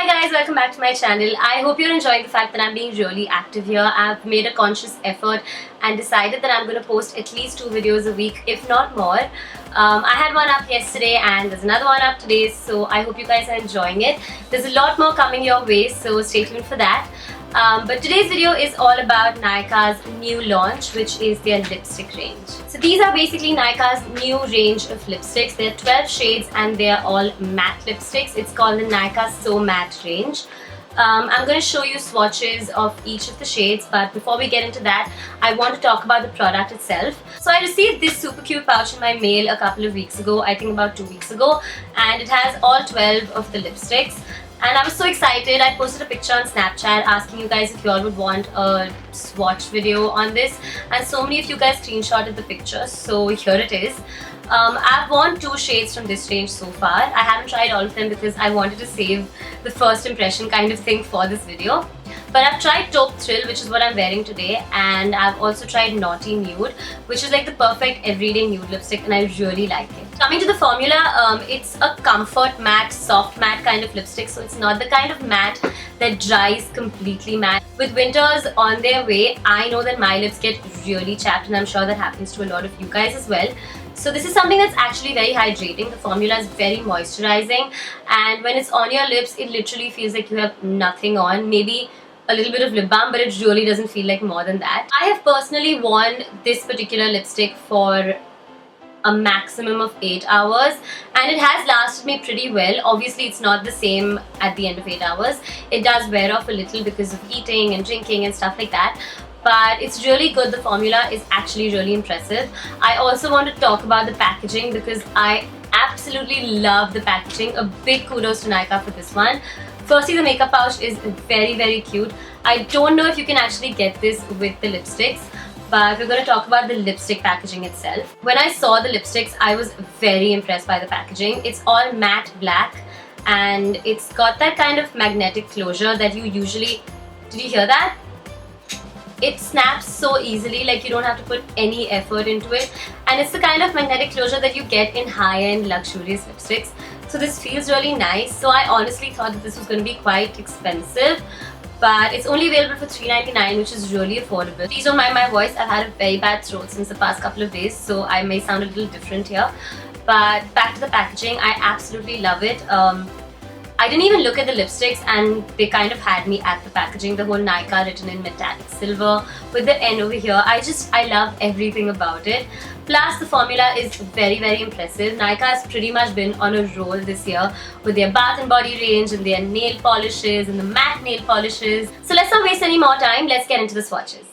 guys, welcome back to my channel. I hope you're enjoying the fact that I'm being really active here. I've made a conscious effort and decided that I'm going to post at least 2 videos a week, if not more. I had one up yesterday and there's another one up today, so I hope you guys are enjoying it. There's a lot more coming your way, so stay tuned for that. But today's video is all about Nykaa's new launch, which is their lipstick range. So these are basically Nykaa's new range of lipsticks. There are 12 shades and they are all matte lipsticks. It's called the Nykaa So Matte range. I'm going to show you swatches of each of the shades, but before we get into that, I want to talk about the product itself. So I received this super cute pouch in my mail a couple of weeks ago, I think about 2 weeks ago, and it has all 12 of the lipsticks. And I was so excited. I posted a picture on Snapchat asking you guys if you all would want a swatch video on this, and so many of you guys screenshotted the picture, so here it is. I've worn 2 shades from this range so far. I haven't tried all of them because I wanted to save the first impression kind of thing for this video. But I've tried Taupe Thrill, which is what I'm wearing today, and I've also tried Naughty Nude, which is like the perfect everyday nude lipstick, and I really like it. Coming to the formula, it's a comfort matte, soft matte kind of lipstick, so it's not the kind of matte that dries completely matte. With winters on their way, I know that my lips get really chapped, and I'm sure that happens to a lot of you guys as well. So this is something that's actually very hydrating. The formula is very moisturizing, and when it's on your lips, it literally feels like you have nothing on. Maybe a little bit of lip balm, but it really doesn't feel like more than that. I have personally worn this particular lipstick for a maximum of 8 hours, and it has lasted me pretty well. Obviously, it's not the same at the end of 8 hours. It does wear off a little because of eating and drinking and stuff like that. But it's really good. The formula is actually really impressive. I also want to talk about the packaging because I absolutely love the packaging. A big kudos to Nykaa for this one. Firstly, the makeup pouch is very cute. I don't know if you can actually get this with the lipsticks, but we're going to talk about the lipstick packaging itself. When I saw the lipsticks, I was very impressed by the packaging. It's all matte black and it's got that kind of magnetic closure that you usually... Did you hear that? It snaps so easily, like you don't have to put any effort into it, and it's the kind of magnetic closure that you get in high-end luxurious lipsticks. So this feels really nice. So I honestly thought that this was going to be quite expensive, but it's only available for $3.99, which is really affordable. Please don't mind my voice. I've had a very bad throat since the past couple of days, so I may sound a little different here. But back to the packaging, I absolutely love it. I didn't even look at the lipsticks and they kind of had me at the packaging. The whole Nykaa written in metallic silver with the N over here. I love everything about it. Plus the formula is very impressive. Nykaa has pretty much been on a roll this year with their bath and body range and their nail polishes and the matte nail polishes. So let's not waste any more time. Let's get into the swatches.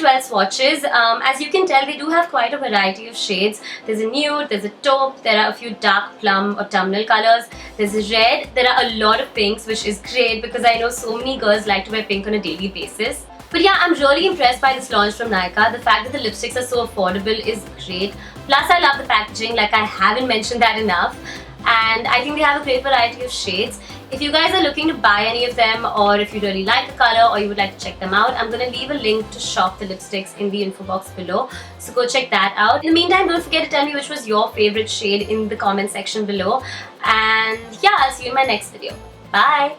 12 swatches. As you can tell, they do have quite a variety of shades. There's a nude, there's a taupe, there are a few dark plum or terminal colors, there's a red, there are a lot of pinks, which is great because I know so many girls like to wear pink on a daily basis. But yeah, I'm really impressed by this launch from Nykaa. The fact that the lipsticks are so affordable is great. Plus, I love the packaging, like I haven't mentioned that enough. And I think they have a great variety of shades. If you guys are looking to buy any of them, or if you really like the color or you would like to check them out, I'm going to leave a link to shop the lipsticks in the info box below. So go check that out. In the meantime, don't forget to tell me which was your favorite shade in the comment section below. And yeah, I'll see you in my next video. Bye!